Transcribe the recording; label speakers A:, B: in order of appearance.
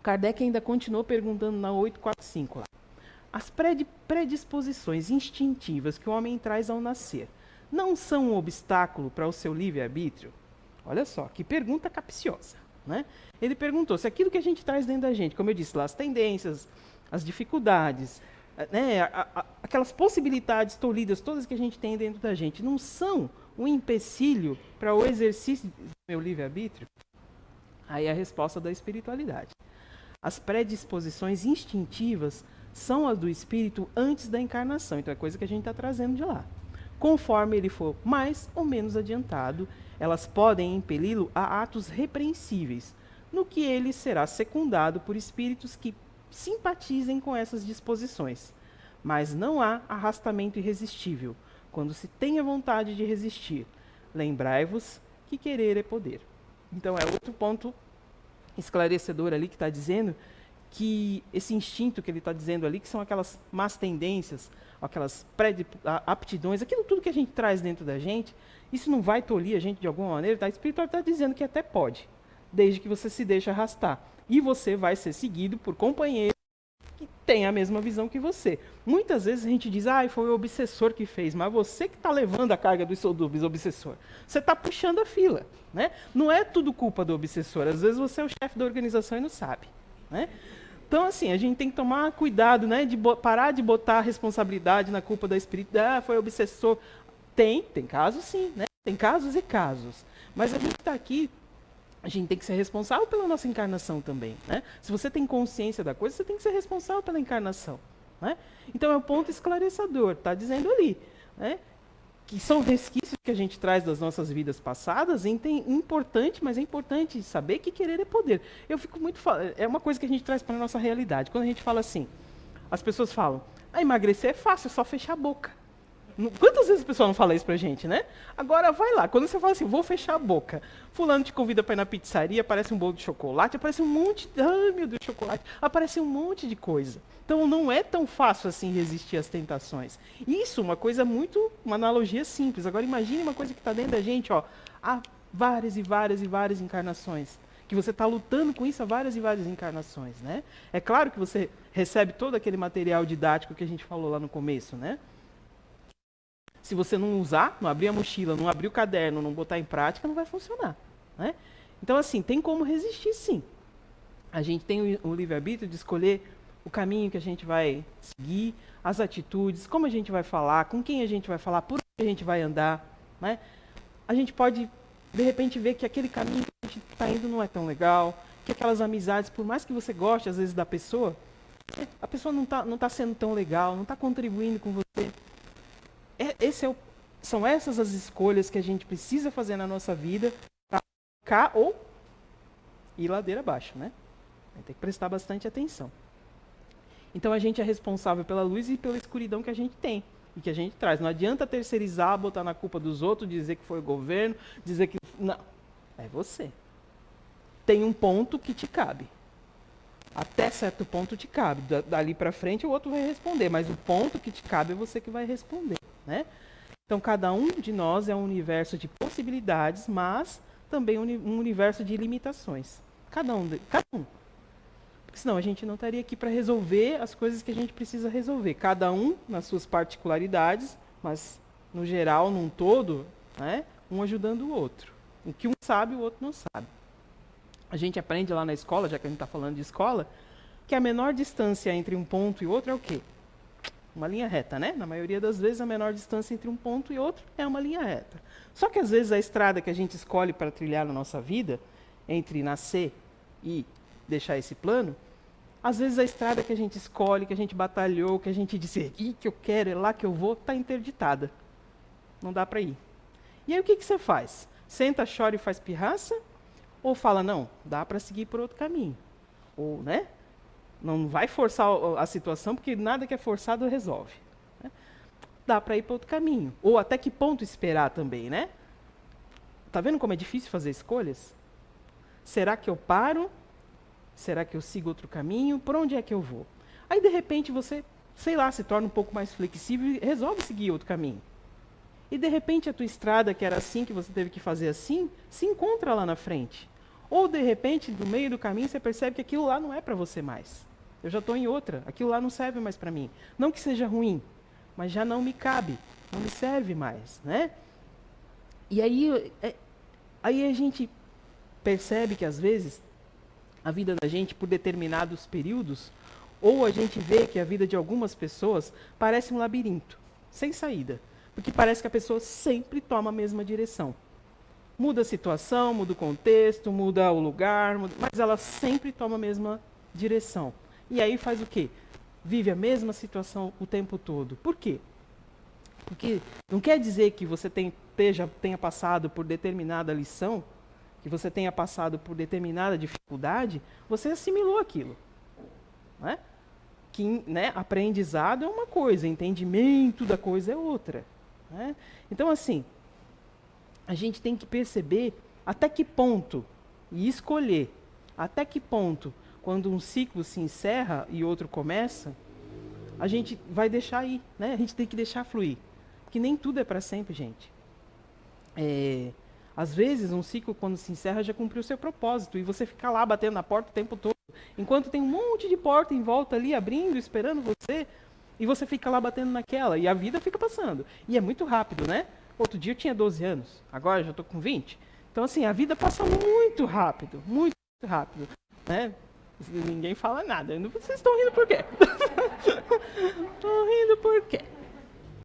A: Kardec ainda continuou perguntando na 845 lá. As predisposições instintivas que o homem traz ao nascer não são um obstáculo para o seu livre-arbítrio? Olha só, que pergunta capciosa, né? Ele perguntou se aquilo que a gente traz dentro da gente, como eu disse lá, as tendências, as dificuldades, né, aquelas possibilidades tolhidas todas que a gente tem dentro da gente, não são um empecilho para o exercício do meu livre-arbítrio? Aí a resposta da espiritualidade. As predisposições instintivas são as do espírito antes da encarnação. Então é coisa que a gente está trazendo de lá. Conforme ele for mais ou menos adiantado, elas podem impeli-lo a atos repreensíveis, no que ele será secundado por espíritos que simpatizem com essas disposições. Mas não há arrastamento irresistível, quando se tem a vontade de resistir. Lembrai-vos que querer é poder. Então é outro ponto esclarecedor ali que está dizendo que esse instinto que ele está dizendo ali, que são aquelas más tendências, aquelas aptidões, aquilo tudo que a gente traz dentro da gente, isso não vai tolir a gente de alguma maneira, tá? A espiritualidade está dizendo que até pode, desde que você se deixe arrastar. E você vai ser seguido por companheiros que têm a mesma visão que você. Muitas vezes a gente diz, foi o obsessor que fez, mas você que está levando a carga do obsessor. Você está puxando a fila, né? Não é tudo culpa do obsessor, às vezes você é o chefe da organização e não sabe, né? Então, assim, a gente tem que tomar cuidado, né, de parar de botar a responsabilidade na culpa da espiritualidade, foi obsessor. Tem casos sim, né? Tem casos e casos. Mas a gente está aqui, a gente tem que ser responsável pela nossa encarnação também, né? Se você tem consciência da coisa, você tem que ser responsável pela encarnação, né? Então é um ponto esclarecedor, está dizendo ali, né? Que são resquícios que a gente traz das nossas vidas passadas, importante, mas é importante saber que querer é poder. Eu fico muito é uma coisa que a gente traz para a nossa realidade. Quando a gente fala assim, as pessoas falam, emagrecer é fácil, é só fechar a boca. Quantas vezes o pessoal não fala isso pra gente, né? Agora vai lá, quando você fala assim, vou fechar a boca, fulano te convida para ir na pizzaria, aparece um bolo de chocolate, aparece um monte, ai meu Deus, chocolate, aparece um monte de coisa. Então não é tão fácil assim resistir às tentações. Isso, uma analogia simples. Agora imagine uma coisa que está dentro da gente, ó, há várias e várias e várias encarnações. Que você está lutando com isso há várias e várias encarnações, né? É claro que você recebe todo aquele material didático que a gente falou lá no começo, né? Se você não usar, não abrir a mochila, não abrir o caderno, não botar em prática, não vai funcionar, né? Então, assim, tem como resistir, sim. A gente tem o livre-arbítrio de escolher o caminho que a gente vai seguir, as atitudes, como a gente vai falar, com quem a gente vai falar, por onde a gente vai andar, né? A gente pode, de repente, ver que aquele caminho que a gente está indo não é tão legal, que aquelas amizades, por mais que você goste, às vezes, da pessoa, a pessoa não tá sendo tão legal, não está contribuindo com você. São essas as escolhas que a gente precisa fazer na nossa vida para ficar ou ir ladeira abaixo, né? Tem que prestar bastante atenção. Então a gente é responsável pela luz e pela escuridão que a gente tem e que a gente traz. Não adianta terceirizar, botar na culpa dos outros, dizer que foi o governo, dizer que... Não, é você. Tem um ponto que te cabe. Até certo ponto te cabe. Dali para frente o outro vai responder, mas o ponto que te cabe é você que vai responder, né? Então cada um de nós é um universo de possibilidades, mas também um universo de limitações. Cada um. Porque senão a gente não estaria aqui para resolver as coisas que a gente precisa resolver. Cada um nas suas particularidades, mas no geral, num todo, né? Um ajudando o outro. O que um sabe, o outro não sabe. A gente aprende lá na escola, já que a gente está falando de escola, que a menor distância entre um ponto e outro é o quê? Uma linha reta, né? Na maioria das vezes, a menor distância entre um ponto e outro é uma linha reta. Só que às vezes a estrada que a gente escolhe para trilhar na nossa vida, entre nascer e deixar esse plano, às vezes a estrada que a gente escolhe, que a gente batalhou, que a gente disse, aqui que eu quero, é lá que eu vou, está interditada. Não dá para ir. E aí o que você faz? Senta, chora e faz pirraça? Ou fala, não, dá para seguir por outro caminho. Ou, né? Não vai forçar a situação, porque nada que é forçado resolve. Né? Dá para ir para outro caminho. Ou até que ponto esperar também, né? Tá vendo como é difícil fazer escolhas? Será que eu paro? Será que eu sigo outro caminho? Por onde é que eu vou? Aí, de repente, você, sei lá, se torna um pouco mais flexível e resolve seguir outro caminho. E, de repente, a tua estrada, que era assim, que você teve que fazer assim, se encontra lá na frente. Ou, de repente, no meio do caminho, você percebe que aquilo lá não é para você mais. Eu já estou em outra, aquilo lá não serve mais para mim. Não que seja ruim, mas já não me cabe, não me serve mais, né? E aí a gente percebe que, às vezes, a vida da gente, por determinados períodos, ou a gente vê que a vida de algumas pessoas parece um labirinto, sem saída. Porque parece que a pessoa sempre toma a mesma direção. Muda a situação, muda o contexto, muda o lugar, mas ela sempre toma a mesma direção. E aí faz o quê? Vive a mesma situação o tempo todo. Por quê? Porque não quer dizer que você tenha passado por determinada lição, que você tenha passado por determinada dificuldade, você assimilou aquilo. Não é? Que, né, aprendizado é uma coisa, entendimento da coisa é outra. Né? Então, assim, a gente tem que perceber até que ponto, e escolher até que ponto, quando um ciclo se encerra e outro começa, a gente vai deixar ir, né? A gente tem que deixar fluir. Porque nem tudo é para sempre, gente. Às vezes, um ciclo, quando se encerra, já cumpriu o seu propósito, e você fica lá batendo na porta o tempo todo, enquanto tem um monte de porta em volta ali, abrindo, esperando você, e você fica lá batendo naquela, e a vida fica passando. E é muito rápido, né? Outro dia eu tinha 12 anos, agora eu já estou com 20. Então, assim, a vida passa muito rápido, né? Ninguém fala nada. Vocês estão rindo por quê? Estão rindo por quê?